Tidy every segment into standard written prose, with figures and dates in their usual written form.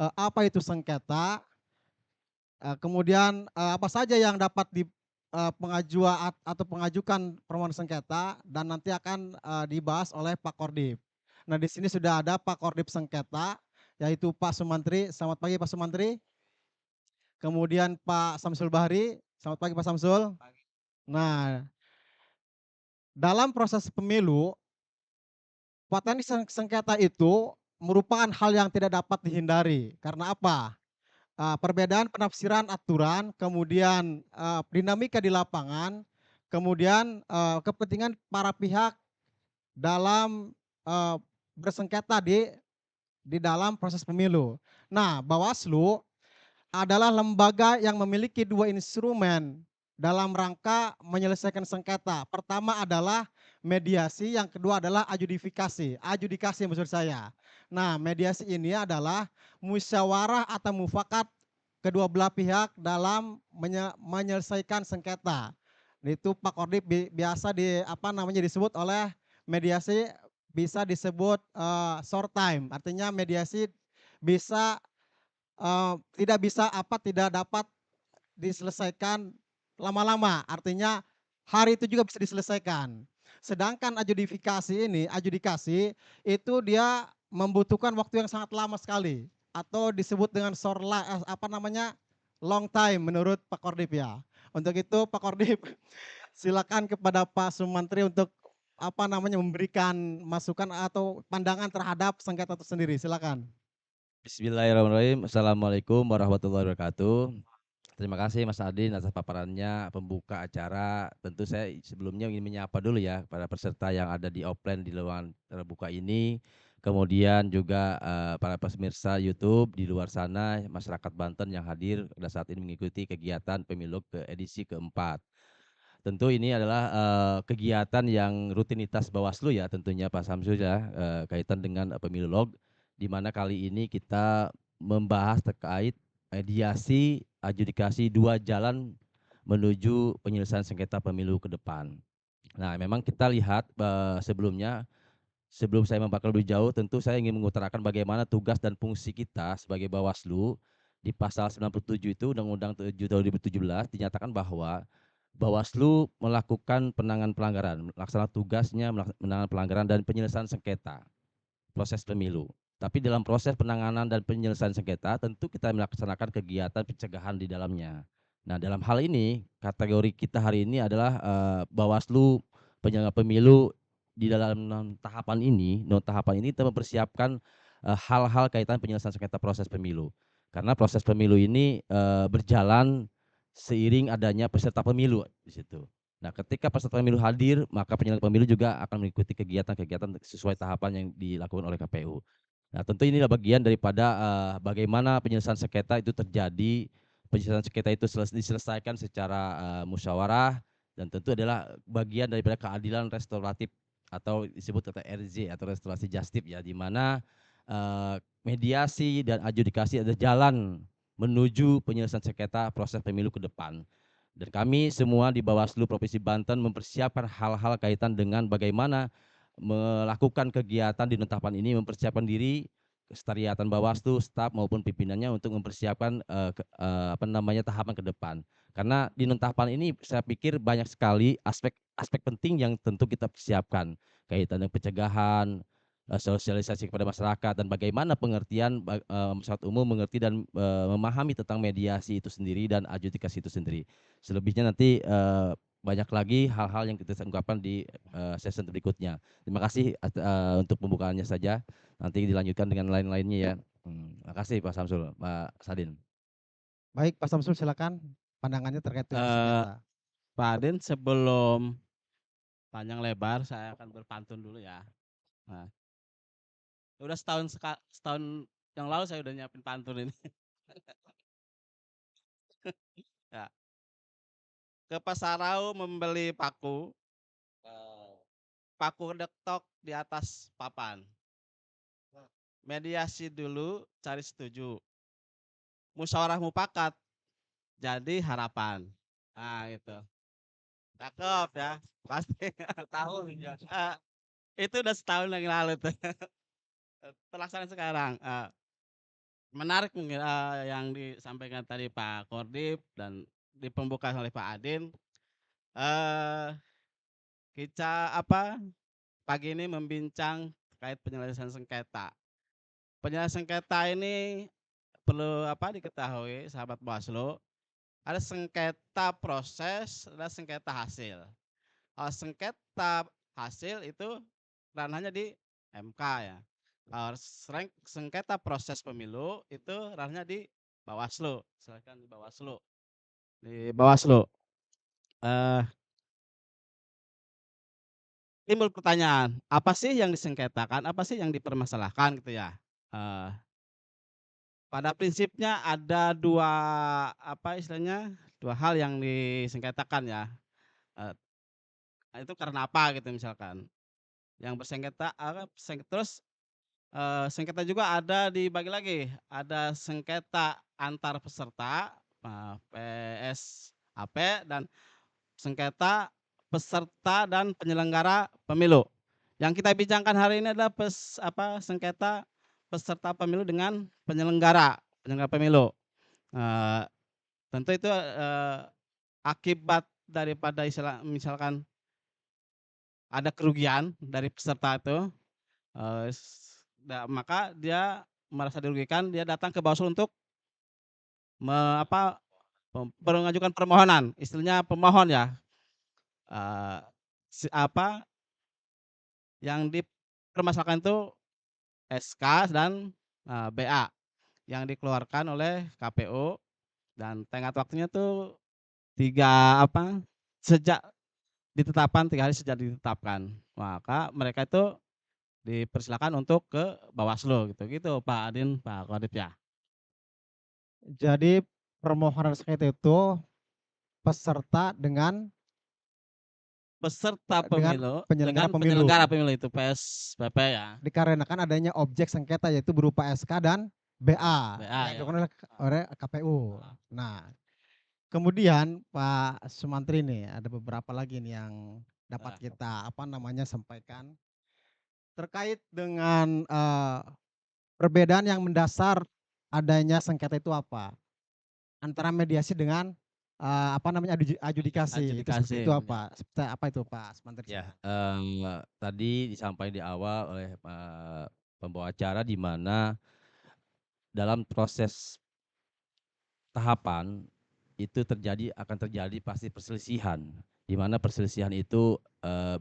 apa itu sengketa, kemudian, apa saja yang dapat atau pengajukan permohonan sengketa dan nanti akan, dibahas oleh Pak Kordip. Nah, di sini sudah ada Pak Kordip sengketa, yaitu Pak Sumantri. Selamat pagi Pak Sumantri. Kemudian Pak Samsul Bahri. Selamat pagi Pak Samsul. Nah, dalam proses pemilu, potensi sengketa itu merupakan hal yang tidak dapat dihindari. Karena apa? Perbedaan penafsiran aturan, kemudian, dinamika di lapangan, kemudian, kepentingan para pihak dalam, bersengketa di dalam proses pemilu. Nah, Bawaslu adalah lembaga yang memiliki 2 instrumen dalam rangka menyelesaikan sengketa. Pertama adalah mediasi, yang kedua adalah adjudifikasi. Adjudikasi maksud saya. Nah, mediasi ini adalah musyawarah atau mufakat kedua belah pihak dalam menyelesaikan sengketa. Itu Pak Kordip biasa disebut oleh mediasi, bisa disebut, short time. Artinya mediasi bisa tidak dapat diselesaikan lama-lama, artinya hari itu juga bisa diselesaikan. Sedangkan adjudikasi itu dia membutuhkan waktu yang sangat lama sekali atau disebut dengan long time menurut Pak Kordip ya. Untuk itu Pak Kordip silakan kepada Pak Sumantri untuk memberikan masukan atau pandangan terhadap sengketa itu sendiri, silakan. Bismillahirrahmanirrahim. Assalamualaikum warahmatullahi wabarakatuh. Terima kasih Mas Adin atas paparannya, pembuka acara. Tentu saya sebelumnya ingin menyapa dulu ya para peserta yang ada di offline di ruangan terbuka ini. Kemudian juga para pemirsa YouTube di luar sana, masyarakat Banten yang hadir pada saat ini mengikuti kegiatan pemilu ke edisi keempat. Tentu ini adalah kegiatan yang rutinitas Bawaslu ya tentunya Pak Samsul ya, kaitan dengan pemilu log, di mana kali ini kita membahas terkait mediasi adjudikasi 2 jalan menuju penyelesaian sengketa pemilu ke depan. Nah, memang kita lihat, sebelumnya, sebelum saya membahas lebih jauh, tentu saya ingin mengutarakan bagaimana tugas dan fungsi kita sebagai Bawaslu. Di pasal 97 itu Undang-Undang 7 tahun 2017 dinyatakan bahwa Bawaslu melakukan penanganan pelanggaran, melaksanakan tugasnya menangani pelanggaran dan penyelesaian sengketa proses pemilu. Tapi dalam proses penanganan dan penyelesaian sengketa tentu kita melaksanakan kegiatan pencegahan di dalamnya. Nah, dalam hal ini kategori kita hari ini adalah Bawaslu penyelenggara pemilu. Di dalam non tahapan ini kita mempersiapkan hal-hal kaitan penyelesaian sengketa proses pemilu. Karena proses pemilu ini berjalan seiring adanya peserta pemilu di situ. Nah, ketika peserta pemilu hadir, maka penyelenggara pemilu juga akan mengikuti kegiatan-kegiatan sesuai tahapan yang dilakukan oleh KPU. Nah, tentu inilah bagian daripada bagaimana penyelesaian sengketa itu terjadi, penyelesaian sengketa itu diselesaikan secara musyawarah, dan tentu adalah bagian daripada keadilan restoratif atau disebut kata RJ atau restorasi justip ya, di mana mediasi dan adjudikasi adalah jalan menuju penyelesaian sengketa proses pemilu ke depan. Dan kami semua di Bawaslu Provinsi Banten mempersiapkan hal-hal kaitan dengan bagaimana melakukan kegiatan di tahapan ini, mempersiapkan diri, kesetariatan Bawaslu, staf maupun pimpinannya untuk mempersiapkan tahapan ke depan. Karena di tahapan ini saya pikir banyak sekali aspek penting yang tentu kita persiapkan, kaitan dengan pencegahan, sosialisasi kepada masyarakat, dan bagaimana pengertian masyarakat umum mengerti dan memahami tentang mediasi itu sendiri dan adjudikasi itu sendiri. Selebihnya nanti banyak lagi hal-hal yang kita ungkapkan di session berikutnya. Terima kasih untuk pembukaannya saja. Nanti dilanjutkan dengan lain-lainnya ya. Terima kasih Pak Samsul, Pak Sadin. Baik, Pak Samsul silakan pandangannya terkait dengan Eee, sengketa. Pak Adin, sebelum panjang lebar saya akan berpantun dulu ya. Nah, udah setahun yang lalu saya udah nyiapin pantun ini. Ya. Ke Pasarau membeli paku, paku detok di atas papan. Mediasi dulu cari setuju, musyawarah mufakat jadi harapan. Nah itu, cakep ya, pasti tahu ya. Itu udah setahun yang lalu tuh, terlaksana sekarang. Menarik mungkin, yang disampaikan tadi Pak Kordip dan di pembukaan oleh Pak Adin. Eee, kita pagi ini membincang terkait penyelesaian sengketa. Penyelesaian sengketa ini perlu diketahui sahabat Bawaslu, ada sengketa proses, ada sengketa hasil. Kalau sengketa hasil itu ranahnya di MK ya. Kalau sengketa proses pemilu itu ranahnya di Bawaslu, silakan di Bawaslu. Di Bawaslu. Eh, Timbul pertanyaan, apa sih yang disengketakan, apa sih yang dipermasalahkan gitu ya. Eh, Pada prinsipnya ada dua istilahnya, dua hal yang disengketakan ya. Eh, itu karena apa gitu misalkan. Yang bersengketa terus sengketa juga ada dibagi lagi, ada sengketa antar peserta, PSAP, dan sengketa peserta dan penyelenggara pemilu. Yang kita bincangkan hari ini adalah sengketa peserta pemilu dengan penyelenggara pemilu. Eee, Tentu itu, akibat daripada misalkan ada kerugian dari peserta itu, maka dia merasa dirugikan, dia datang ke Bawaslu untuk me apa, mengajukan permohonan, istilahnya pemohon ya, eee, si apa, yang dipermasalahkan itu SK dan, BA yang dikeluarkan oleh KPU, dan tenggat waktunya tuh 3 sejak ditetapkan, 3 hari sejak ditetapkan. Maka mereka itu dipersilakan untuk ke Bawaslu gitu Pak Adin, Pak Kodip ya. Jadi permohonan sengketa itu peserta Peserta dengan pemilu penyelenggara dengan pemilu. penyelenggara pemilu itu PSBP ya, Dikarenakan adanya objek sengketa yaitu berupa SK dan BA BA yang ya. dilakukan oleh KPU. Nah, kemudian Pak Sumantri nih ada beberapa lagi nih yang dapat Nah, kita sampaikan terkait dengan perbedaan yang mendasar adanya sengketa itu apa? Antara mediasi dengan adjudikasi itu seperti itu adjudikasi ya. apa? Seperti apa itu Pak Sumantri? Ya, tadi disampaikan di awal oleh pembawa acara di mana dalam proses tahapan itu akan terjadi pasti perselisihan, di mana perselisihan itu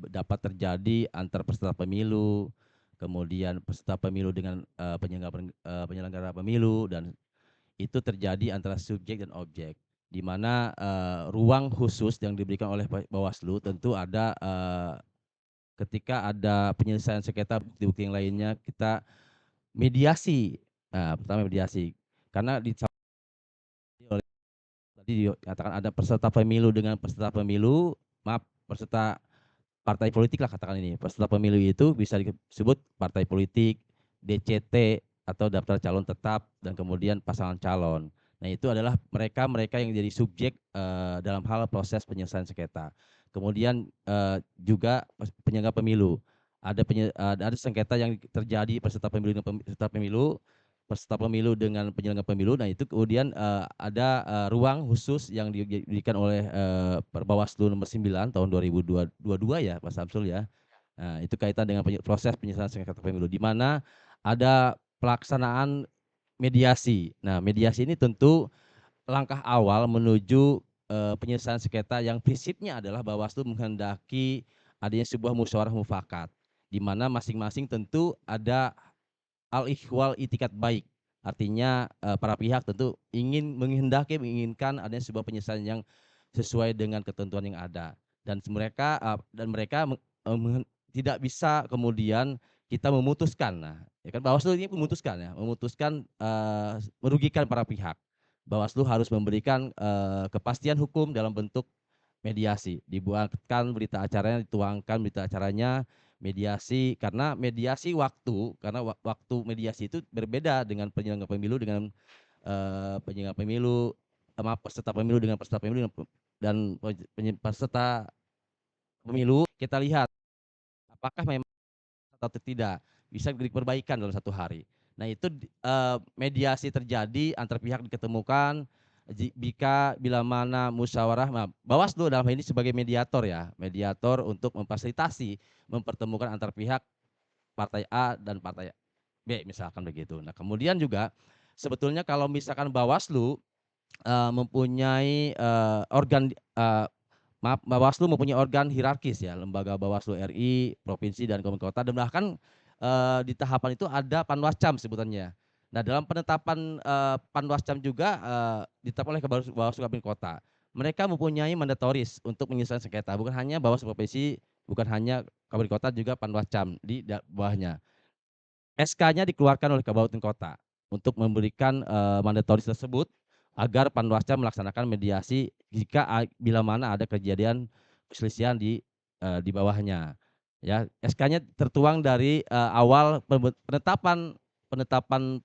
dapat terjadi antar peserta pemilu, kemudian peserta pemilu dengan penyelenggara pemilu, dan itu terjadi antara subjek dan objek, di mana ruang khusus yang diberikan oleh Bawaslu tentu ada ketika ada penyelesaian sengketa bukti-bukti yang lainnya kita mediasi. Nah, pertama mediasi, karena tadi dikatakan ada peserta pemilu dengan peserta pemilu, maaf, peserta partai politik lah katakan ini. Peserta pemilu itu bisa disebut partai politik, DCT atau daftar calon tetap, dan kemudian pasangan calon. Nah, itu adalah mereka-mereka yang jadi subjek dalam hal proses penyelesaian sengketa. Kemudian juga penyelenggara pemilu. Ada sengketa yang terjadi peserta pemilu dengan peserta pemilu dengan penyelenggara pemilu. Nah, itu kemudian ada ruang khusus yang diberikan oleh Bawaslu nomor 9 tahun 2022 ya, Pak Samsul ya. Nah, itu kaitan dengan proses penyelesaian sengketa pemilu di mana ada pelaksanaan mediasi. Nah, mediasi ini tentu langkah awal menuju penyelesaian sengketa yang prinsipnya adalah Bawaslu menghendaki adanya sebuah musyawarah mufakat, di mana masing-masing tentu ada al-ikhwal itikat baik. Artinya para pihak tentu menginginkan adanya sebuah penyelesaian yang sesuai dengan ketentuan yang ada, dan mereka tidak bisa kemudian kita memutuskan. Nah, ya kan Bawaslu ini memutuskan merugikan para pihak. Bawaslu harus memberikan kepastian hukum dalam bentuk mediasi, dibuatkan berita acaranya, dituangkan berita acaranya mediasi, karena waktu mediasi itu berbeda dengan penyelenggara pemilu dengan penyelenggara pemilu, peserta pemilu dengan peserta pemilu, dan peserta pemilu. Kita lihat apakah memang atau tidak bisa diperbaikan dalam 1 hari. Nah itu mediasi terjadi antar pihak diketemukan bila mana musyawarah, nah, Bawaslu dalam hal ini sebagai mediator ya, mediator untuk memfasilitasi mempertemukan antar pihak partai A dan partai B misalkan begitu. Nah kemudian juga sebetulnya kalau misalkan Bawaslu mempunyai Bawaslu mempunyai organ hierarkis ya, lembaga Bawaslu RI, provinsi dan kabupaten kota, dan bahkan di tahapan itu ada Panwascam sebutannya. Nah dalam penetapan Panwascam juga ditetapkan oleh Bawaslu Kabupaten Kota. Mereka mempunyai mandatoris untuk menyelesaikan sengketa, bukan hanya Bawaslu provinsi, bukan hanya Kabupaten Kota, juga Panwascam di bawahnya. SK-nya dikeluarkan oleh Kabupaten Kota untuk memberikan mandatoris tersebut agar Panwascam melaksanakan mediasi bila mana ada kejadian perselisihan di bawahnya. Ya, SK-nya tertuang dari awal penetapan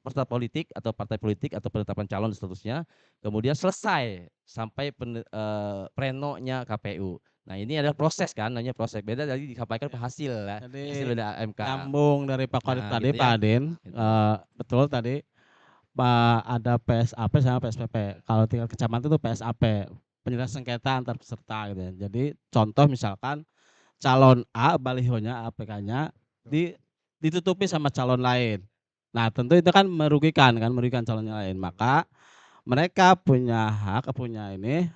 peserta politik atau partai politik atau penetapan calon dan seterusnya, kemudian selesai sampai plenonya KPU. Nah ini adalah proses kan, namanya proses, beda dari disampaikan ke hasil ya, hasil Jadi dari MK. nyambung dari Pak Kodir Nah tadi gitu Pak ya, Adin, gitu. betul tadi ada PSAP sama PSPP. Kalau tingkat kecamatan itu PSAP, penyelesaian sengketa antar peserta gitu ya. Jadi contoh misalkan calon A balihonya APK-nya ditutupi sama calon lain. Nah, tentu itu kan merugikan calon yang lain. Maka mereka punya hak, punya ini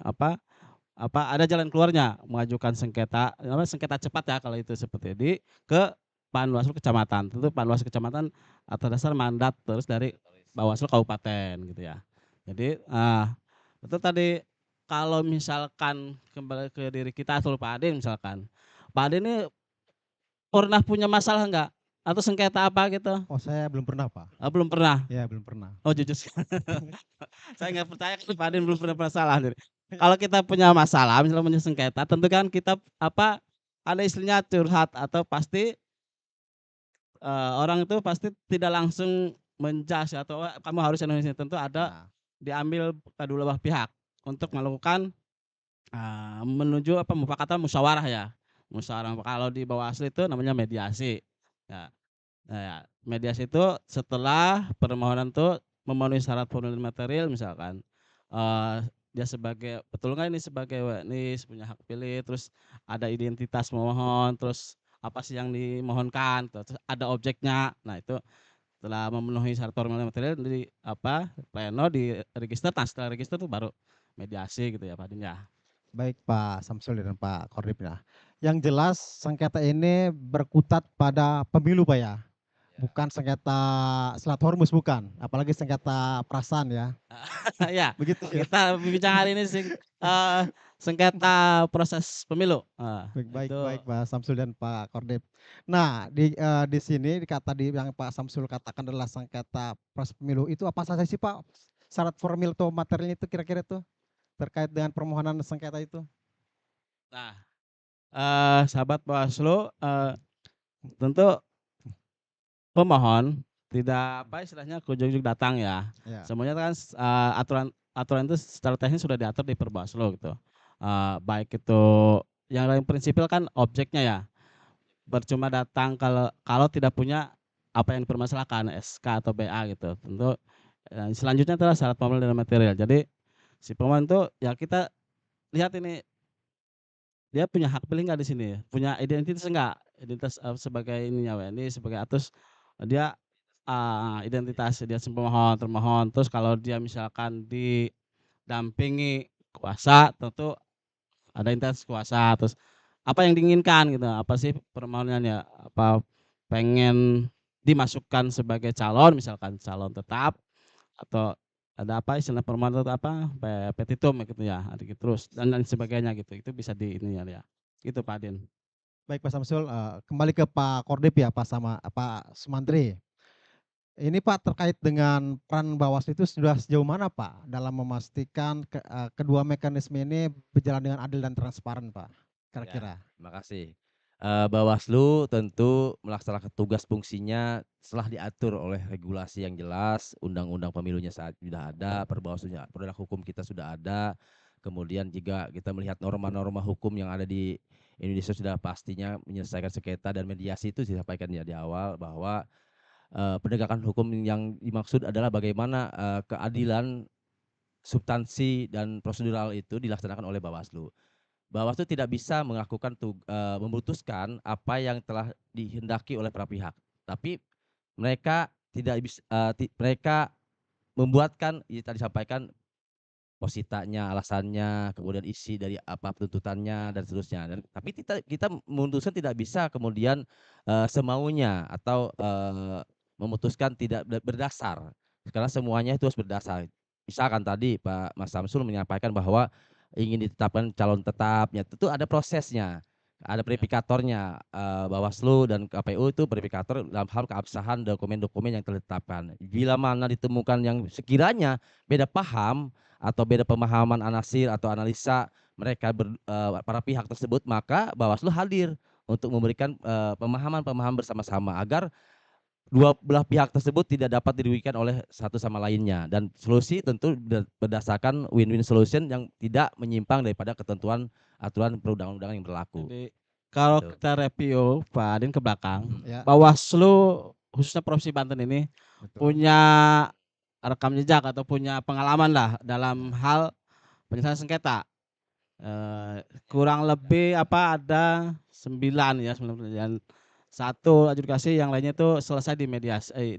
ada jalan keluarnya mengajukan sengketa cepat ya kalau itu seperti ini ke Panwaslu kecamatan. Tentu Panwaslu kecamatan atas dasar mandat terus dari Bawaslu kabupaten gitu ya. Jadi itu tadi kalau misalkan kembali ke diri kita atau Pak Ade misalkan. Pak Ade ini pernah punya masalah enggak? Atau sengketa apa gitu? Oh, saya belum pernah, Pak. Belum pernah. Ya, belum pernah. Oh jujur. Saya nggak percaya kalau Pak Ade belum pernah masalah. Kalau kita punya masalah, misalnya punya sengketa, tentu kan kita ada istilahnya curhat atau pasti orang itu pasti tidak langsung menjas atau kamu harus Indonesia, tentu ada Nah, diambil kedua belah pihak untuk melakukan menuju mufakatan musyawarah ya. Musyawarah kalau di Bawaslu itu namanya mediasi. Ya. Nah, ya, mediasi itu setelah permohonan itu memenuhi syarat formulir material misalkan dia sebagai betul nggak ini sebagai WNIS punya hak pilih, terus ada identitas pemohon, terus apa sih yang dimohonkan, terus ada objeknya. Nah itu setelah memenuhi syarat formulir material di pleno di register, nah setelah register itu baru mediasi gitu ya Pak Din ya. baik Pak Samsul dan Pak Kordip ya. Yang jelas sengketa ini berkutat pada pemilu, Pak ya. Bukan sengketa Selat Hormus, bukan. Apalagi sengketa perasaan ya. Ya, Begitu ya. kita bincang hari ini sengketa proses pemilu. Baik, baik, Itu baik Pak Samsul dan Pak Kordip. Nah, di sini tadi yang Pak Samsul katakan adalah sengketa proses pemilu, itu apa saja sih Pak syarat formil atau materialnya itu kira-kira tuh terkait dengan permohonan sengketa itu? nah, sahabat Bawaslu, tentu pemohon tidak istilahnya ke ujug-ujug datang ya. Ya. Semuanya kan aturan itu secara teknis sudah diatur di Perbawaslu gitu. Baik itu yang paling prinsipil kan objeknya ya. Percuma datang kalau tidak punya apa yang dipermasalahkan SK atau BA gitu. Tentu selanjutnya adalah syarat formal dan material. Jadi si pemohon itu ya kita lihat ini dia punya hak pilih nggak di sini, punya identitas enggak, identitas sebagai ininya WNI sebagai atus dia identitas dia pemohon, termohon. Terus kalau dia misalkan didampingi kuasa, tentu ada identitas kuasa. Terus apa yang diinginkan gitu, apa sih permohonannya, apa pengen dimasukkan sebagai calon, misalkan calon tetap, atau ada apa istilah permohonan itu petitum gitu ya, terus dan lain sebagainya gitu. Itu bisa di ini ya. Gitu Pak Din. Baik Pak Samsul, kembali ke Pak Kordip ya, Pak Sumantri. Ini Pak terkait dengan peran Bawaslu itu sudah sejauh mana Pak dalam memastikan kedua mekanisme ini berjalan dengan adil dan transparan Pak, Ya, kira-kira? terima kasih. Bawaslu tentu melaksanakan tugas fungsinya setelah diatur oleh regulasi yang jelas, undang-undang pemilunya saat sudah ada, perbawaslunya, produk hukum kita sudah ada. Kemudian juga kita melihat norma-norma hukum yang ada di Indonesia sudah pastinya menyelesaikan sengketa dan mediasi itu disampaikan ya di awal bahwa penegakan hukum yang dimaksud adalah bagaimana keadilan substansi dan prosedural itu dilaksanakan oleh Bawaslu. Bawaslu tidak bisa melakukan memutuskan apa yang telah dihendaki oleh para pihak, tapi mereka tidak bisa, mereka membuatkan ya tadi sampaikan positanya, alasannya, kemudian isi dari apa tuntutannya dan seterusnya. Dan tapi kita memutuskan tidak bisa kemudian semaunya atau memutuskan tidak berdasar. Karena semuanya itu harus berdasar. Misalkan tadi Pak Mas Samsul menyampaikan bahwa ingin ditetapkan calon tetapnya, tentu ada prosesnya. Ada verifikatornya, Bawaslu dan KPU itu verifikator dalam hal keabsahan dokumen-dokumen yang telah ditetapkan. Bila mana ditemukan yang sekiranya beda paham atau beda pemahaman anasir atau analisa mereka para pihak tersebut, maka Bawaslu hadir untuk memberikan pemahaman-pemahaman bersama-sama agar dua belah pihak tersebut tidak dapat dirugikan oleh satu sama lainnya, dan solusi tentu berdasarkan win-win solution yang tidak menyimpang daripada ketentuan aturan perundang-undangan yang berlaku. Jadi kalau Gitu. kita review Pak Adin ke belakang, Ya, Bawaslu khususnya Provinsi Banten ini betul. punya rekam jejak atau punya pengalaman lah dalam Ya. hal penyelesaian sengketa. Kurang lebih ada 9 ya, 9 perjanjian. Satu adjudikasi, yang lainnya itu selesai di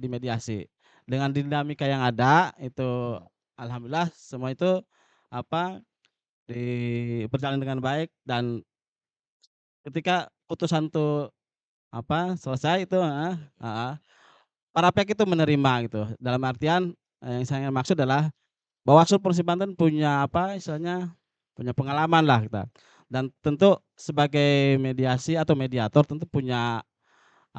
mediasi. Dengan dinamika yang ada itu alhamdulillah semua itu apa berjalan dengan baik, dan ketika putusan itu selesai itu heeh, para pihak itu menerima gitu. Dalam artian, yang saya maksud adalah Bawaslu Provinsi Banten punya istilahnya, punya pengalaman lah kita. Dan tentu sebagai mediasi atau mediator tentu punya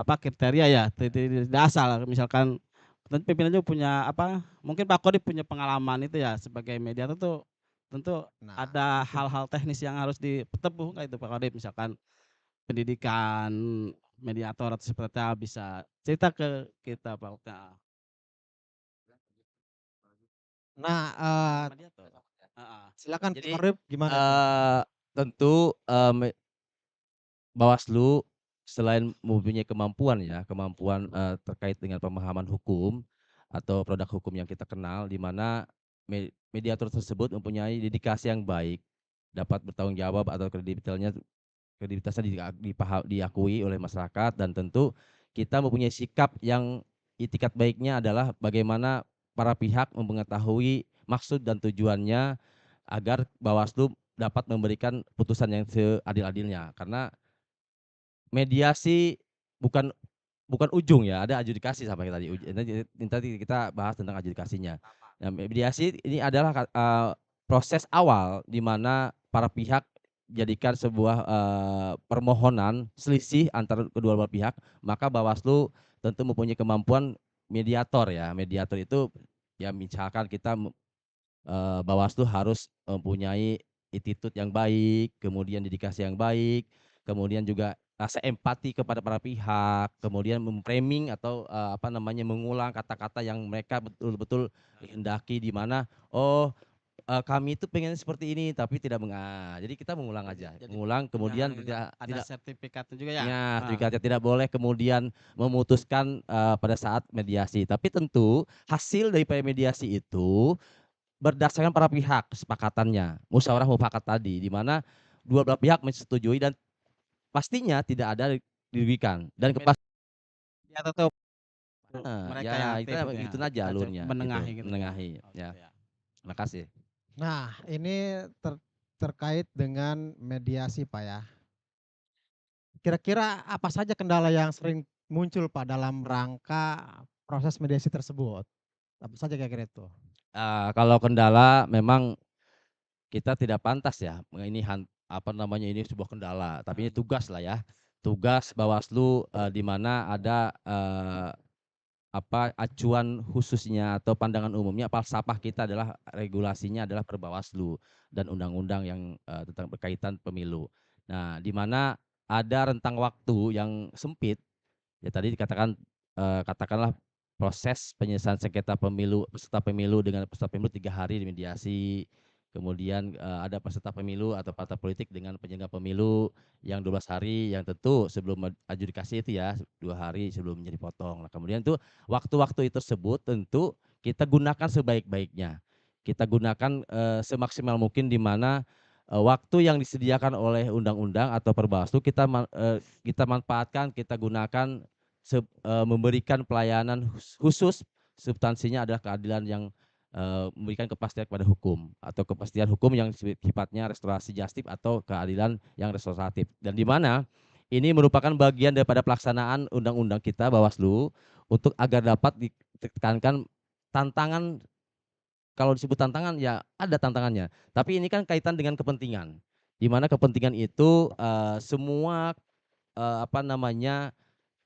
kriteria ya, tidak asal misalkan tentu pimpinan juga punya mungkin Pak Kodip punya pengalaman itu ya sebagai mediator tuh tentu Nah, ada hal-hal teknis yang harus ditempuh kayak itu Pak Kodip, misalkan pendidikan mediator atau seperti apa, bisa cerita ke kita Pak. nah, Mediator. Heeh. silakan Pak Jadi Kodim, gimana itu? tentu Bawaslu selain mempunyai kemampuan ya, kemampuan terkait dengan pemahaman hukum atau produk hukum yang kita kenal, di mana mediator tersebut mempunyai dedikasi yang baik, dapat bertanggung jawab atau kredibilitasnya diakui oleh masyarakat, dan tentu kita mempunyai sikap yang itikat baiknya adalah bagaimana para pihak mengetahui maksud dan tujuannya agar Bawaslu dapat memberikan putusan yang seadil-adilnya. Karena mediasi bukan bukan ujung ya, ada adjudikasi sampai tadi tadi kita bahas tentang adjudikasinya. Nah, mediasi ini adalah proses awal di mana para pihak jadikan sebuah permohonan selisih antara kedua belah pihak, maka Bawaslu tentu mempunyai kemampuan mediator ya. Mediator itu ya misalkan kita Bawaslu harus mempunyai attitude yang baik, kemudian dedikasi yang baik, kemudian juga rasa empati kepada para pihak, kemudian memframing atau mengulang kata-kata yang mereka betul-betul kehendaki, di mana kami itu pengen seperti ini tapi tidak jadi kita mengulang aja, Jadi mengulang kemudian jangan tidak ada tidak sertifikatnya juga ya? ya, Heeh. sertifikatnya tidak boleh kemudian memutuskan pada saat mediasi. Tapi tentu hasil dari mediasi itu berdasarkan para pihak kesepakatannya, musyawarah mufakat tadi, di mana dua belah pihak menyetujui dan pastinya tidak ada dirugikan dan Jadi mediator tuh mereka yang ya aktif kita gitu ya, ngikutin aja alurnya gitu, menengahi gitu ya? menengahi Oh ya. gitu ya. Makasih. Nah, ini terkait dengan mediasi, Pak ya. Kira-kira apa saja kendala yang sering muncul, Pak, dalam rangka proses mediasi tersebut? Apa saja kira-kira itu? Kalau kendala memang kita tidak pantas ya, ini ini sebuah kendala, tapi ini tugas lah ya. Tugas Bawaslu di mana ada acuan khususnya atau pandangan umumnya, falsafah kita adalah regulasinya adalah Perbawaslu dan undang-undang yang tentang berkaitan pemilu. Nah, di mana ada rentang waktu yang sempit, ya tadi dikatakan katakanlah proses penyelesaian sengketa pemilu, peserta pemilu dengan peserta pemilu 3 hari di mediasi, kemudian ada peserta pemilu atau partai politik dengan penyelenggara pemilu yang 12 hari, yang tentu sebelum adjudikasi itu ya 2 hari sebelumnya dipotong. Nah, kemudian tuh waktu-waktu itu tersebut tentu kita gunakan sebaik-baiknya. Kita gunakan semaksimal mungkin di mana waktu yang disediakan oleh undang-undang atau Perbawaslu kita manfaatkan, kita gunakan memberikan pelayanan khusus, substansinya adalah keadilan yang memberikan kepastian kepada hukum atau kepastian hukum yang sifatnya restorasi justice atau keadilan yang restoratif. Dan di mana ini merupakan bagian daripada pelaksanaan undang-undang kita Bawaslu untuk agar dapat ditekankan tantangan. Kalau disebut tantangan ya ada tantangannya, tapi ini kan kaitan dengan kepentingan, di mana kepentingan itu semua apa namanya,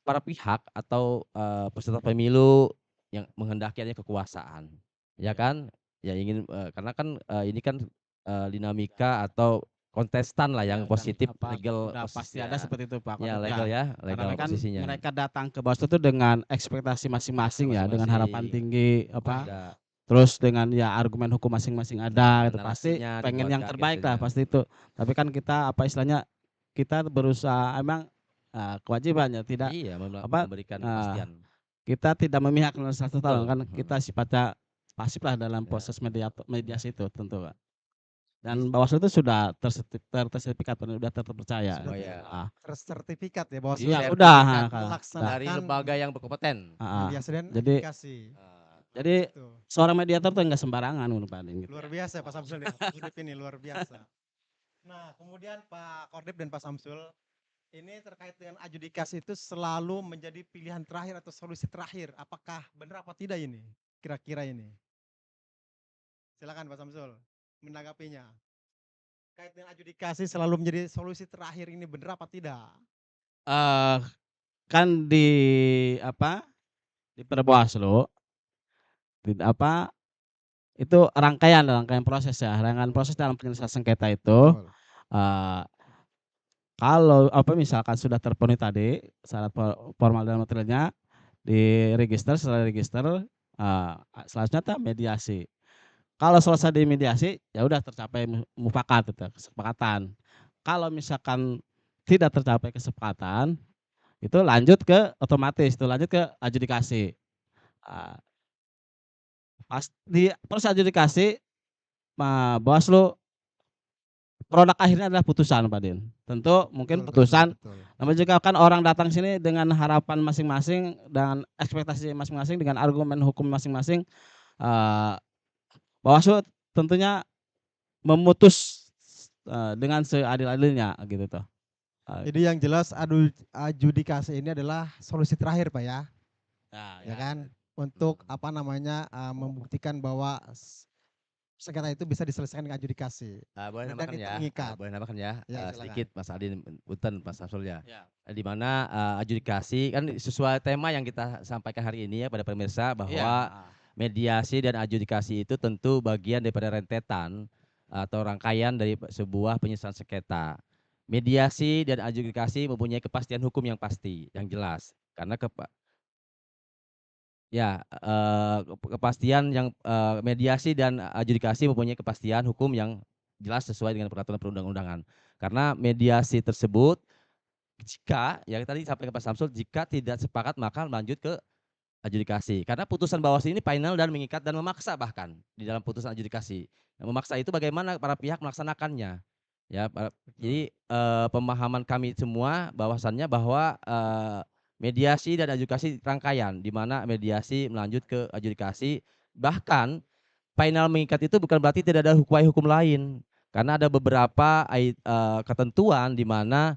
para pihak atau peserta pemilu yang menghendaki adanya kekuasaan, ya kan? Ya ingin karena kan ini kan dinamika atau kontestan lah Ya, yang dan positif apa legal udah pasti ada posisinya. seperti itu Pak Ya Kodip legal ya. ya, Karena legal kan posisinya. mereka datang ke Bawaslu itu dengan ekspektasi masing-masing ya, dengan harapan Masing-masing tinggi apa, ada terus dengan ya argumen hukum masing-masing ada gitu. Pasti narasinya pengen yang dikuatkan terbaik lah biasanya. pasti itu. Tapi kan kita apa istilahnya, kita berusaha emang kewajibannya tidak Iya, apa, memberikan eee, kepastian. kita tidak memihak satu Betul, kan kita sifatnya pasif lah dalam ya. proses mediasi itu tentu Kak. Dan Bis Bawaslu itu sudah tersertifikat dan sudah terpercaya. Sudah Oh ya, Ah, tersertifikat ya Bawaslu iya ya udah, sertifikat Kak, udah. dari melaksanakan lembaga yang berkompeten. Heeh. mediasi dan Jadi adjudikasi. jadi Itu seorang mediator tuh enggak sembarangan menurut Pak Adin gitu. luar biasa Pak Samsul ya, Pak Kodip ini luar biasa. Nah, kemudian Pak Kodip dan Pak Samsul, ini terkait dengan adjudikasi itu selalu menjadi pilihan terakhir atau solusi terakhir. Apakah benar apa tidak ini? Kira-kira ini. Silakan Pak Samsul menanggapinya. Terkait dengan adjudikasi selalu menjadi solusi terakhir ini benar apa tidak? Eh kan di apa, di Perbawaslu apa, itu rangkaian proses ya, rangkaian proses dalam penyelesaian sengketa itu, Betul. eee, kalau apa, misalkan sudah terpenuhi tadi syarat formal dan materialnya, diregister, setelah register, selanjutnya mediasi. Kalau selesai di mediasi, ya udah tercapai mufakat gitu, kesepakatan. Kalau misalkan tidak tercapai kesepakatan, itu lanjut ke otomatis itu lanjut ke adjudikasi. Ah, pas di proses adjudikasi, Bawaslu produk akhirnya adalah putusan Pak Din. Tentu mungkin Betul, betul, putusan, betul. namanya juga kan orang datang sini dengan harapan masing-masing dan ekspektasi masing-masing dengan argumen hukum masing-masing, eee, Bawaslu tentunya memutus, dengan seadil-adilnya gitu tuh. Jadi yang jelas adjudikasi ini adalah solusi terakhir Pak ya, ya kan? Untuk apa namanya membuktikan bahwa sengketa itu bisa diselesaikan dengan adjudikasi Boleh dan nambahkan itu ya, mengikat. boleh nambahkan ya, Ya, silakan. sedikit Mas Adin, punten Mas Samsul ya. Ya. Di mana adjudikasi kan sesuai tema yang kita sampaikan hari ini ya pada pemirsa Iya, bahwa mediasi dan adjudikasi itu tentu bagian daripada rentetan atau rangkaian dari sebuah penyelesaian sengketa. Mediasi dan adjudikasi mempunyai kepastian hukum yang pasti, yang jelas. Karena kepastian yang mediasi dan adjudikasi mempunyai kepastian hukum yang jelas sesuai dengan peraturan perundang-undangan. Karena mediasi tersebut jika yang tadi disampaikan Pak Samsul, jika tidak sepakat maka lanjut ke adjudikasi. Karena putusan Bawaslu ini final dan mengikat dan memaksa bahkan di dalam putusan adjudikasi. Yang memaksa itu bagaimana para pihak melaksanakannya. Ya, jadi pemahaman kami semua bahwasannya bahwa mediasi dan adjudikasi rangkaian di mana mediasi melanjut ke adjudikasi, bahkan final mengikat itu bukan berarti tidak ada hukum lain. Karena ada beberapa ketentuan di mana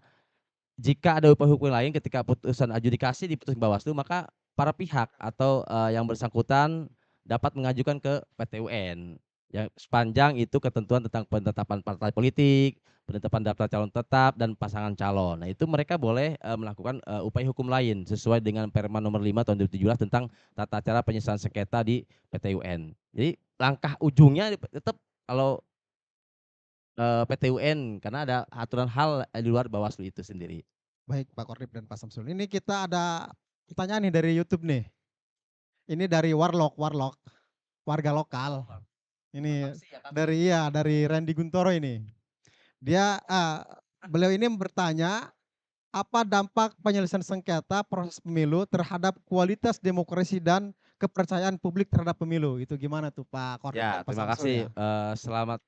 jika ada upaya hukum lain ketika putusan adjudikasi diputuskan Bawaslu, maka para pihak atau yang bersangkutan dapat mengajukan ke PT UN. Yang sepanjang itu ketentuan tentang penetapan partai politik, penetapan daftar calon tetap dan pasangan calon. Nah, itu mereka boleh melakukan upaya hukum lain sesuai dengan Perma nomor 5 tahun 2017 tentang tata cara penyelesaian sengketa di PT UN. Jadi langkah ujungnya tetap kalau PT UN karena ada aturan hal di luar Bawaslu itu sendiri. Baik Pak Kordip dan Pak Samsul. Ini kita ada pertanyaan nih dari YouTube nih. Ini dari Warlock, warga lokal. Ini dari Randy Guntoro ini. Dia beliau ini bertanya, apa dampak penyelesaian sengketa proses pemilu terhadap kualitas demokrasi dan kepercayaan publik terhadap pemilu? Itu gimana tuh Pak Kordip, Ya, Pak terima Samsul kasih. ya? Selamat,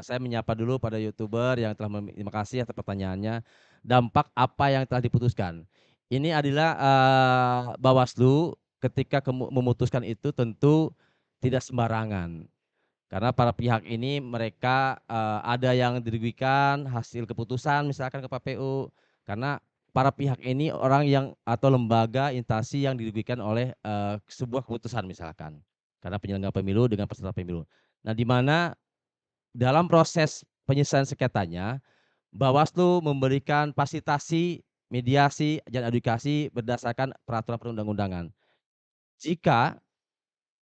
saya menyapa dulu pada YouTuber yang telah terima kasih atas pertanyaannya. Dampak apa yang telah diputuskan? Ini adalah, Bawaslu ketika memutuskan itu tentu tidak sembarangan. Karena para pihak ini mereka, ada yang dirugikan hasil keputusan misalkan ke KPU, karena para pihak ini orang yang atau lembaga, instansi yang dirugikan oleh, sebuah keputusan misalkan, karena penyelenggara pemilu dengan peserta pemilu. Nah, di mana dalam proses penyelesaian sengketanya, Bawaslu memberikan fasilitasi, mediasi, dan edukasi berdasarkan peraturan perundang-undangan. Jika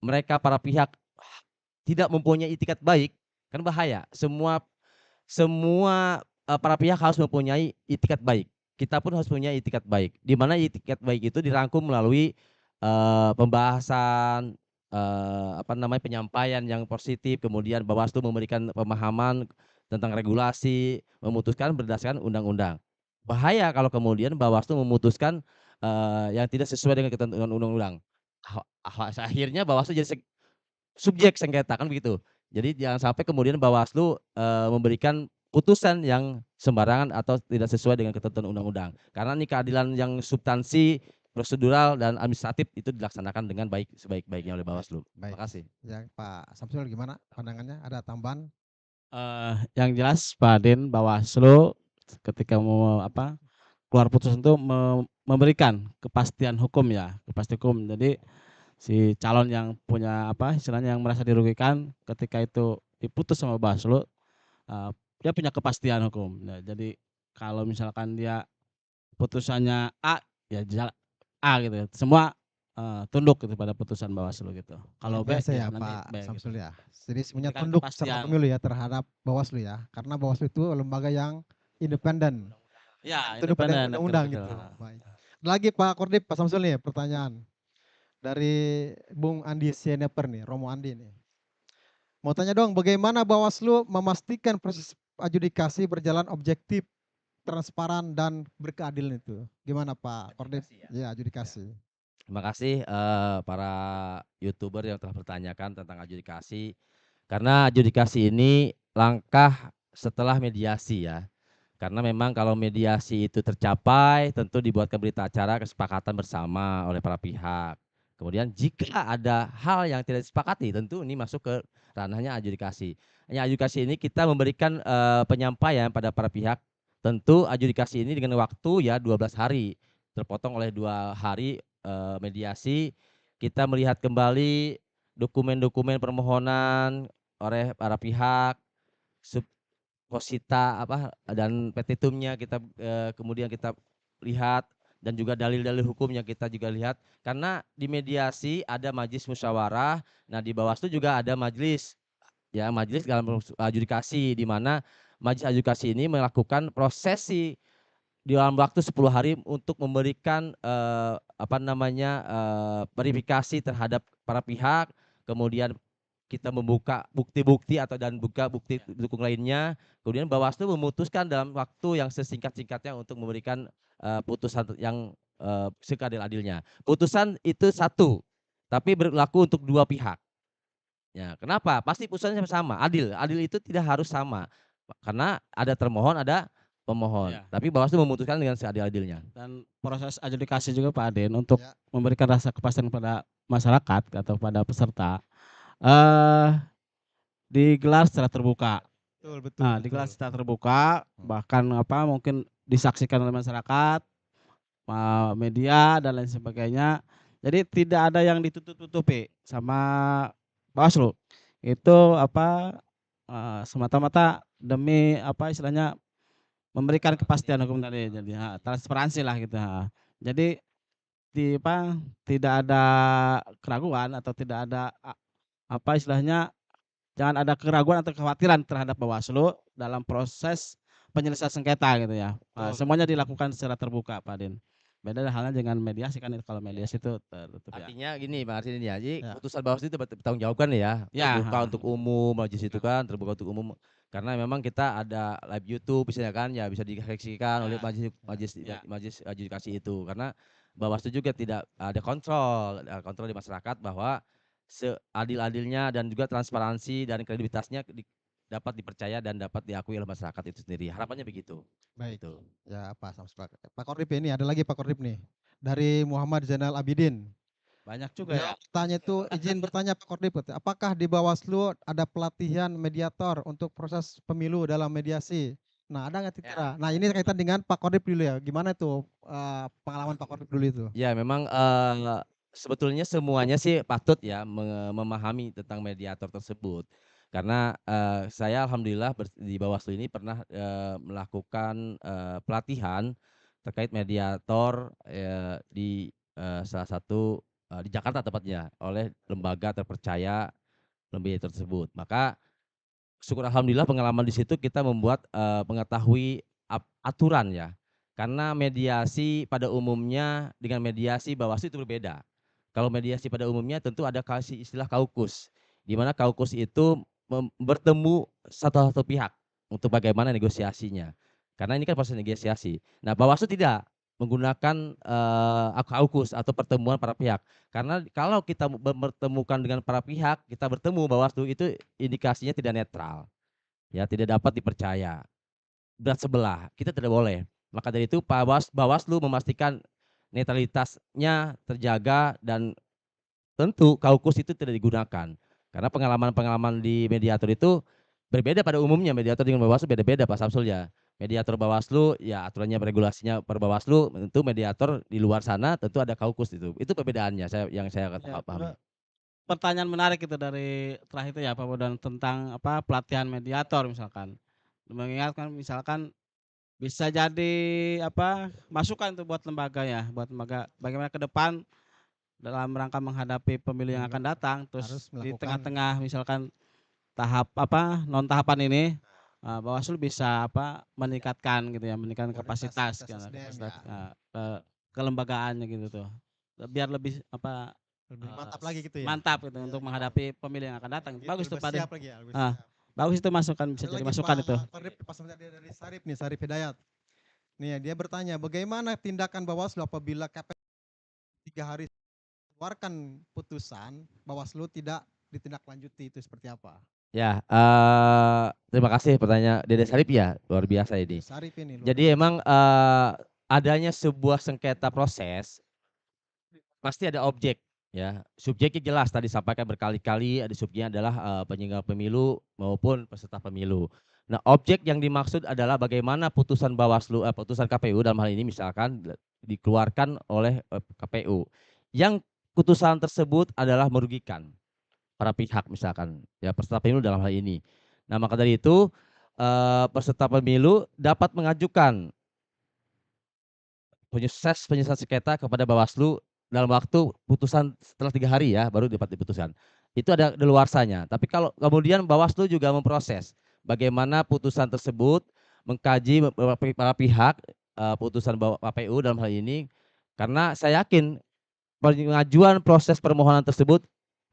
mereka para pihak tidak mempunyai itikat baik, kan bahaya. Semua, para pihak harus mempunyai itikat baik. Kita pun harus punya itikat baik. Di mana itikat baik itu dirangkum melalui, pembahasan, penyampaian yang positif, kemudian Bawaslu memberikan pemahaman tentang regulasi, memutuskan berdasarkan undang-undang. Bahaya kalau kemudian Bawaslu memutuskan, yang tidak sesuai dengan ketentuan undang-undang. Akhirnya Bawaslu jadi subjek sengketa kan begitu. Jadi jangan sampai kemudian Bawaslu, memberikan putusan yang sembarangan atau tidak sesuai dengan ketentuan undang-undang. Karena ini keadilan yang substansi, prosedural, dan administratif itu dilaksanakan dengan baik sebaik-baiknya oleh Baik, Bawaslu. baik. Terima kasih. Ya Pak Samsul gimana pandangannya? Ada tambahan? Yang jelas Pak Adin, Bawaslu ketika mau keluar putusan itu memberikan kepastian hukum ya, kepastian hukum. Jadi si calon yang punya istilahnya yang merasa dirugikan ketika itu diputus sama Bawaslu, eee, dia punya kepastian hukum. Nah, jadi kalau misalkan dia putusannya A, ya A gitu ya, semua, tunduk gitu pada putusan Bawaslu gitu. Luar Kalau B, biasa ya ya nanti Pak B gitu. Samsul ya. Jadi semuanya Memberikan tunduk peserta kepastian. pemilu ya terhadap Bawaslu ya. Karena Bawaslu itu lembaga yang independen, Ya, tunduk pada independen, betul undang-undang betul, gitu. heeh. Baik. Lagi Pak Kordip, Pak Samsul nih pertanyaan dari Bung Andi Sieneper nih, Romo Andi nih. Mau tanya dong, bagaimana Bawaslu memastikan proses adjudikasi berjalan objektif, transparan dan berkeadilan itu? Gimana Pak Kordip? Adjudikasi ya? Ya, adjudikasi. Terima kasih, para YouTuber yang telah bertanyakan tentang adjudikasi. Karena adjudikasi ini langkah setelah mediasi ya. Karena memang kalau mediasi itu tercapai, tentu dibuatkan berita acara kesepakatan bersama oleh para pihak. Kemudian jika ada hal yang tidak disepakati, tentu ini masuk ke ranahnya adjudikasi. Hanya adjudikasi ini kita memberikan, penyampaian pada para pihak. Tentu adjudikasi ini dengan waktu ya 12 hari, terpotong oleh 2 hari, mediasi. Kita melihat kembali dokumen-dokumen permohonan oleh para pihak, posita dan petitumnya kita, kemudian kita lihat, dan juga dalil-dalil hukumnya kita juga lihat. Karena di mediasi ada majelis musyawarah, nah di Bawaslu juga ada majelis, ya majelis dalam adjudikasi, di mana majelis adjudikasi ini melakukan prosesi di dalam waktu 10 hari untuk memberikan, verifikasi terhadap para pihak, kemudian kita membuka bukti-bukti dan buka bukti pendukung lainnya, kemudian Bawaslu memutuskan dalam waktu yang sesingkat-singkatnya untuk memberikan, putusan yang, seadil-adilnya. Putusan itu satu, tapi berlaku untuk dua pihak. Ya, kenapa? Pasti putusannya sama, adil. Adil itu tidak harus sama, karena ada termohon, ada pemohon, Iya, tapi Bawaslu memutuskan dengan seadil-adilnya. dan proses adjudikasi juga Pak Adin untuk Ya, memberikan rasa kepastian pada masyarakat atau pada peserta, eee, digelar secara terbuka. betul, betul, Nah, betul. digelar secara terbuka, bahkan mungkin disaksikan oleh masyarakat, media dan lain sebagainya. Jadi tidak ada yang ditutup-tutupi sama Bawaslu. Itu semata-mata demi istilahnya memberikan kepastian hukum tadi, jadi transparansi lah gitu, heeh. Jadi tidak ada keraguan atau tidak ada istilahnya jangan ada keraguan atau kekhawatiran terhadap Bawaslu dalam proses penyelesaian sengketa gitu ya. Betul, Semuanya betul. dilakukan secara terbuka Pak Din. Beda halnya dengan mediasi kan, kalau mediasi itu tertutup ya. Artinya gini Bang Arsin ini ya, jadi Ya. putusan Bawaslu itu bertanggung jawabkan ya, Ya, terbuka heeh. untuk umum, majelis itu kan terbuka untuk umum. Karena memang kita ada live YouTube misalnya kan, ya bisa disaksikan oleh Ya, majelis Ya. majelis ya. majelis adjudikasi itu. Karena Bawaslu juga tidak ada kontrol di masyarakat bahwa seadil-adilnya dan juga transparansi dan kredibilitasnya dapat dipercaya dan dapat diakui oleh masyarakat itu sendiri. Harapannya begitu. Baik. Gitu. Ya, apa sama sepakat. Pak Kordip ini ada lagi Pak Kordip nih. Dari Muhammad Zainal Abidin. Banyak juga Dia ya. bertanya itu, izin bertanya Pak Kordip, apakah di Bawaslu ada pelatihan mediator untuk proses pemilu dalam mediasi? Nah, ada nggak Ya. Titra? Nah, ini kaitan dengan Pak Kordip dulu ya. Gimana itu pengalaman Pak Kordip dulu itu? Ya memang sebetulnya semuanya sih patut ya memahami tentang mediator tersebut. Karena saya alhamdulillah di Bawaslu ini pernah melakukan pelatihan terkait mediator di salah satu di Jakarta tepatnya oleh lembaga terpercaya mediator tersebut. Maka syukur alhamdulillah pengalaman di situ kita membuat mengetahui aturan ya. Karena mediasi pada umumnya dengan mediasi Bawaslu itu berbeda. Kalau mediasi pada umumnya tentu ada kasih istilah kaukus, di mana kaukus itu bertemu satu pihak untuk bagaimana negosiasinya. Karena ini kan proses negosiasi. Nah, Bawaslu tidak menggunakan kaukus atau pertemuan para pihak. Karena kalau kita bertemukan dengan para pihak, kita bertemu Bawaslu itu indikasinya tidak netral. Ya, tidak dapat dipercaya. Berat sebelah, kita tidak boleh. Maka dari itu Bawaslu memastikan netralitasnya terjaga dan tentu kaukus itu tidak digunakan. Karena pengalaman-pengalaman di mediator itu berbeda pada umumnya, mediator dengan Bawaslu beda-beda Pak Samsul ya. Mediator Bawaslu ya aturannya regulasinya per Bawaslu, tentu mediator di luar sana tentu ada kaukus itu. Itu perbedaannya yang saya Ya, pahami. pertanyaan menarik itu dari terakhir itu ya Pak Bodan, tentang pelatihan mediator misalkan. Mengingatkan misalkan bisa jadi masukan tuh buat lembaga ya, buat lembaga bagaimana ke depan dalam rangka menghadapi pemilu yang akan datang, Harus terus di melakukan tengah-tengah misalkan tahap non tahapan ini, Bawaslu bisa meningkatkan gitu ya, meningkatkan kapasitas kualitas kan, SDM kapasitas ya. kelembagaannya gitu tuh. Biar lebih Lebih mantap lagi gitu ya. mantap gitu Iya, untuk iya. menghadapi pemilu yang akan datang. Gitu, Bagus tuh lebih Pak De. siap lagi ya, lebih Ah, siap. bagus itu masukan, bisa Ada jadi lagi masukan itu. Pak Kordip, pas dari Sarip nih, Sarip Hidayat. Nih, dia bertanya, bagaimana tindakan Bawaslu apabila KPU 3 hari keluarkan putusan, Bawaslu tidak ditindaklanjuti, itu seperti apa? Ya, terima kasih pertanyaan Dede Sarip ya, luar biasa Dari ini. Sarip ini luar Jadi biasa. emang adanya sebuah sengketa proses pasti ada objek ya. Subjeknya jelas tadi sampaikan berkali-kali, ada subjeknya adalah penyelenggara pemilu maupun peserta pemilu. Nah, objek yang dimaksud adalah bagaimana putusan Bawaslu, putusan KPU dalam hal ini misalkan dikeluarkan oleh KPU. Yang putusan tersebut adalah merugikan para pihak misalkan ya peserta pemilu dalam hal ini. Nah, maka dari itu peserta pemilu dapat mengajukan penyelesaian sengketa kepada Bawaslu dalam waktu putusan setelah 3 hari ya baru dapat diputuskan. Itu ada deluarsanya. Tapi kalau kemudian Bawaslu juga memproses bagaimana putusan tersebut, mengkaji para pihak putusan KPU dalam hal ini, karena saya yakin pengajuan proses permohonan tersebut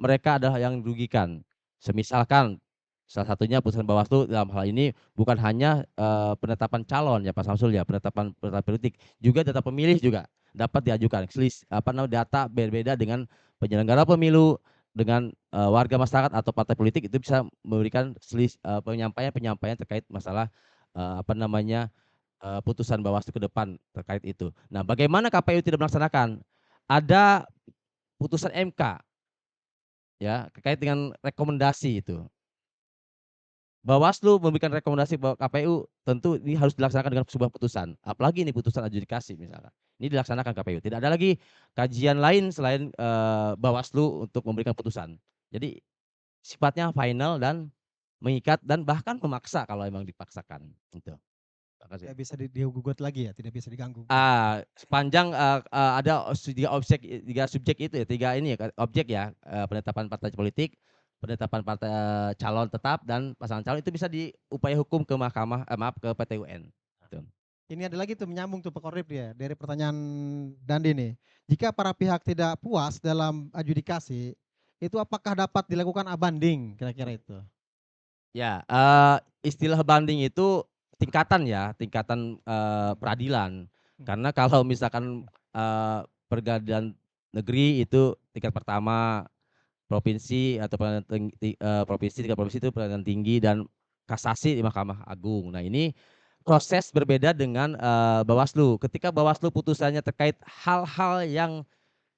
mereka adalah yang dirugikan. Semisalkan salah satunya putusan Bawaslu dalam hal ini bukan hanya penetapan calon ya Pak Samsul ya, penetapan politik, juga data pemilih juga dapat diajukan. Data berbeda dengan penyelenggara pemilu dengan warga masyarakat atau partai politik itu bisa memberikan penyampaian terkait masalah putusan Bawaslu ke depan terkait itu. Nah, bagaimana KPU tidak melaksanakan? Ada putusan MK ya terkait dengan rekomendasi itu. Bawaslu memberikan rekomendasi bahwa KPU tentu ini harus dilaksanakan dengan sebuah putusan. Apalagi ini putusan adjudikasi misalkan. Ini dilaksanakan KPU. Tidak ada lagi kajian lain selain Bawaslu untuk memberikan putusan. Jadi sifatnya final dan mengikat dan bahkan memaksa kalau memang dipaksakan. Gitu. Terima kasih. Tidak bisa digugat lagi ya, tidak bisa diganggu. Sepanjang ada tiga subjek itu ya, tiga ini ya, objek ya, penetapan partai politik, penetapan partai calon tetap dan pasangan calon itu bisa diupaya hukum ke mahkamah, ke PT UN. Gitu. Ini ada lagi tuh menyambung tuh Pak Korip ya dari pertanyaan Dandi nih. Jika para pihak tidak puas dalam adjudikasi, itu apakah dapat dilakukan banding kira-kira itu? Ya, istilah banding itu tingkatan ya, tingkatan, peradilan. Karena kalau misalkan, peradilan negeri itu tingkat pertama, provinsi atau pengadilan provinsi, tingkat provinsi itu pengadilan tinggi dan kasasi di Mahkamah Agung. Nah ini proses berbeda dengan, Bawaslu. Ketika Bawaslu putusannya terkait hal-hal yang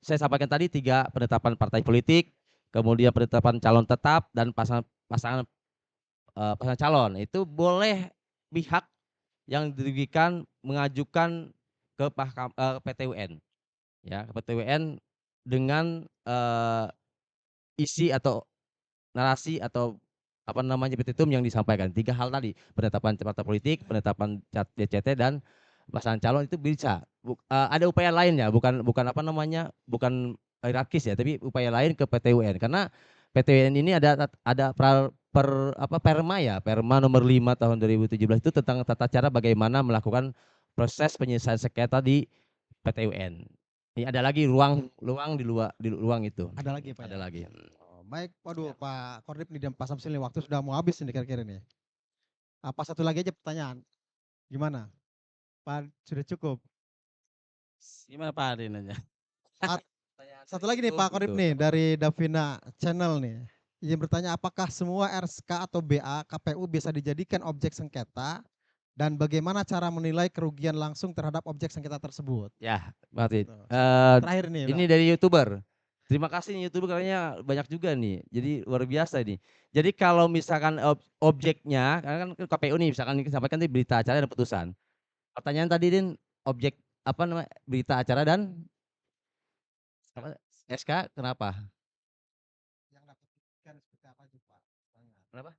saya sampaikan tadi 3 penetapan partai politik, kemudian penetapan calon tetap dan pasangan pasangan pasangan calon, itu boleh pihak yang dirugikan mengajukan ke PT UN, ya, ke PT UN dengan, isi atau narasi atau apa namanya, petitum yang disampaikan. 3 hal tadi, penetapan partai politik, penetapan DCT dan pasangan calon itu bisa. Ada upaya lainnya, bukan bukan apa namanya, bukan hierarkis ya, tapi upaya lain ke PT UN. Karena PT UN ini ada Perma ya, Perma nomor 5 tahun 2017 itu tentang tata cara bagaimana melakukan proses penyelesaian sengketa di PT UN. Ini ada lagi ruang di ruang itu. Ada lagi Pak Ada ya? lagi. Oh, baik, waduh Pak Korip nih dan Pak Samsul nih waktu sudah mau habis ini kira-kira nih. Apa satu lagi aja pertanyaan? Gimana? Pak sudah cukup. Gimana Pak Adin aja? Satu lagi nih Pak Korip nih dari Davina Channel nih. Izin bertanya apakah semua RSK atau BA KPU bisa dijadikan objek sengketa dan bagaimana cara menilai kerugian langsung terhadap objek sengketa tersebut? Ya, Martin. Tuh, terakhir nih. Ini dari YouTuber. Terima kasih nih YouTuber karena banyak juga nih. Jadi luar biasa nih. Jadi kalau misalkan objeknya, karena kan KPU nih misalkan disampaikan di berita acara dan putusan. Pertanyaan tadi Din, objek apa namanya berita acara dan apa, SK kenapa? Yang dapat dirugikan seperti apa itu Pak? Kenapa?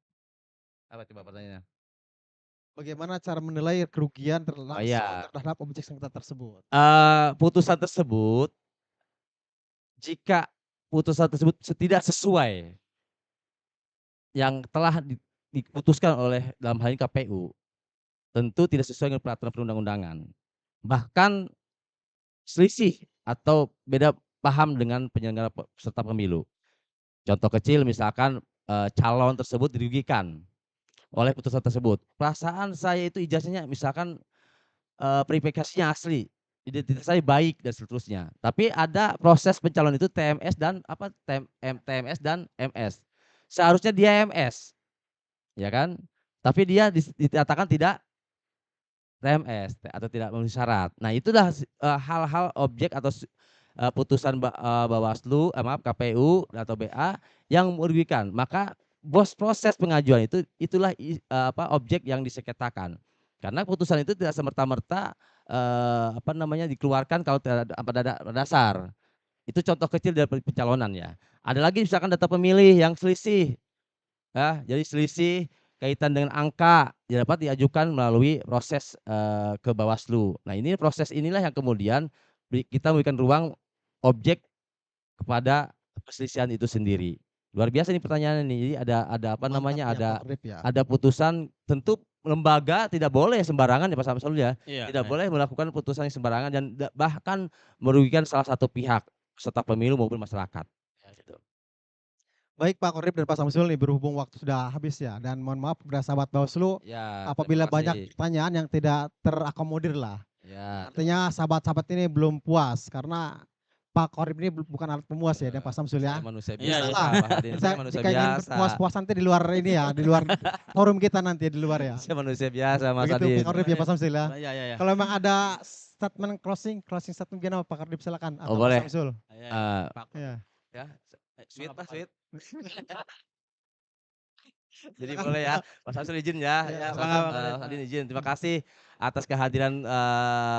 Apa coba pertanyaannya? Bagaimana cara menilai kerugian Oh langsung iya, terhadap objek sengketa tersebut? putusan tersebut jika putusan tersebut tidak sesuai yang telah diputuskan oleh dalam hal ini KPU, tentu tidak sesuai dengan peraturan perundang-undangan. Bahkan selisih atau beda paham dengan penyelenggara peserta pemilu. Contoh kecil misalkan, calon tersebut dirugikan oleh putusan tersebut. Perasaan saya itu ijazahnya misalkan, verifikasinya asli, identitas saya baik dan seterusnya. Tapi ada proses pencalonan itu TMS dan apa, TMS dan MS. Seharusnya dia MS, ya kan? Tapi dia dikatakan tidak TMS atau tidak memenuhi syarat. Nah, itulah hal-hal objek atau putusan Bawaslu, maaf KPU atau BA yang merugikan. Maka proses pengajuan itulah objek yang disengketakan. Karena putusan itu tidak semerta-merta apa namanya dikeluarkan kalau tidak ada dasar. Itu contoh kecil dari pencalonan ya. Ada lagi misalkan data pemilih yang selisih. Ya, jadi selisih kaitan dengan angka dapat diajukan melalui proses, ke Bawaslu. Nah, ini proses inilah yang kemudian kita memberikan ruang objek kepada perselisihan itu sendiri. Luar biasa nih pertanyaannya nih. Jadi ada apa Mantap namanya, ya Pak Korip ya. ada putusan tentu lembaga tidak boleh sembarangan ya Pak Samsul ya. Iya. Tidak boleh melakukan putusan yang sembarangan dan bahkan merugikan salah satu pihak, peserta pemilu maupun masyarakat. Ya, gitu. Baik Pak Korip dan Pak Samsul nih berhubung waktu sudah habis ya dan mohon maaf kepada sahabat Bawaslu Ya, apabila terima banyak kasih. pertanyaan yang tidak terakomodir lah. Ya, Artinya sahabat-sahabat ini belum puas karena Pak Korip ini bukan alat pemuas ya dan Pak Samsul saya ya. manusia Iya, biasa, iya. Pak Hardin. Saya manusia Jika ingin biasa. puas-puas nanti di luar ini ya, di luar forum kita nanti di luar ya. Saya manusia biasa, Mas Begitu Adin. Pak Korip ya Pak Samsul ya. Iya, iya, iya. Kalau memang ada statement closing statement gimana Pak Korip silakan atau Oh, Pak boleh. Samsul. Iya, Eh, Pak. Ya. Ya, sweet Pak, sweet. Jadi Silakan. boleh ya, Mas Samsul izin ya. Ya, Ya, Mas silakan. Adin izin. Terima kasih atas kehadiran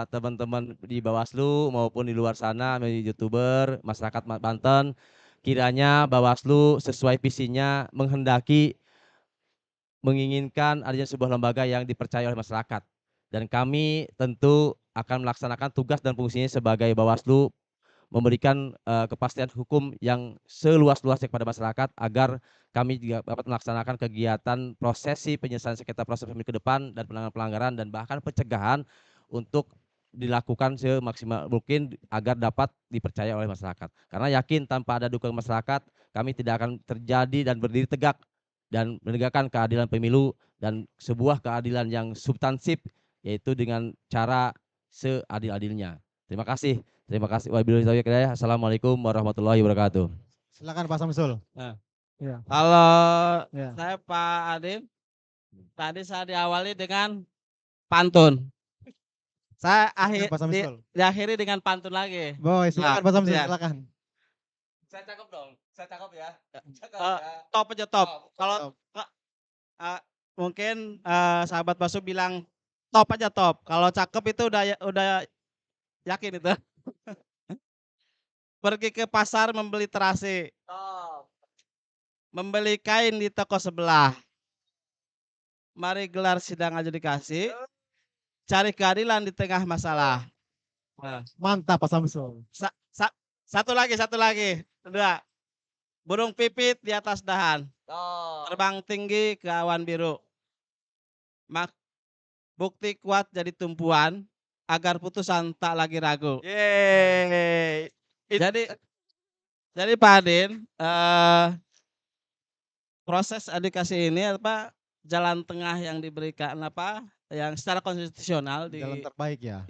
teman-teman di Bawaslu maupun di luar sana, media YouTuber, masyarakat Banten. Kiranya Bawaslu sesuai visinya menghendaki menginginkan adanya sebuah lembaga yang dipercaya oleh masyarakat. Dan kami tentu akan melaksanakan tugas dan fungsinya sebagai Bawaslu memberikan kepastian hukum yang seluas-luasnya kepada masyarakat agar kami juga dapat melaksanakan kegiatan prosesi penyelesaian sengketa proses pemilu ke depan dan penanganan pelanggaran dan bahkan pencegahan untuk dilakukan semaksimal mungkin agar dapat dipercaya oleh masyarakat. Karena yakin tanpa ada dukungan masyarakat, kami tidak akan terjadi dan berdiri tegak dan menegakkan keadilan pemilu dan sebuah keadilan yang substansif, yaitu dengan cara seadil-adilnya. Terima kasih. Terima kasih. Wabillahi taufiq wal hidayah. Assalamualaikum warahmatullahi wabarakatuh. Silakan Pak Samsul. Nah, Ya. kalau Ya. saya Pak Adin, tadi saya diawali dengan pantun. Saya Silakan Pak Samsul. diakhiri dengan pantun lagi. Boy, silakan Pak Samsul, ya. silakan. Saya cakep dong. Saya cakep ya. Top aja top. Kalau mungkin sahabat Basu bilang top aja top. Kalau cakep itu udah yakin itu. Pergi ke pasar membeli terasi. Membeli kain di toko sebelah. Mari gelar sidang aja dikasih. Cari keadilan di tengah masalah. Mantap Pak Samsul. Satu lagi. Kedua. Burung pipit di atas dahan. Terbang tinggi ke awan biru. Bukti kuat jadi tumpuan agar putusan tak lagi ragu. Yeay. Jadi Pak Adin, proses edukasi ini jalan tengah yang diberikan yang secara konstitusional Jalan terbaik ya.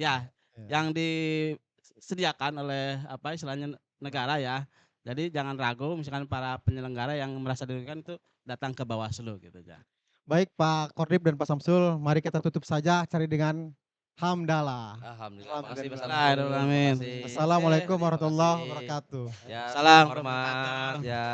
yang disediakan oleh istilahnya negara ya. Jadi jangan ragu misalkan para penyelenggara yang merasa dirugikan itu datang ke Bawaslu gitu ya. Baik Pak Kordib dan Pak Samsul, mari kita tutup saja cari dengan hamdalah. Alhamdulillah. Makasih Mas Alhamdulillah. Amin. Makasih. Assalamualaikum Terima warahmatullahi kasih. wabarakatuh. Ya, Salam hormat wabarakatuh. ya.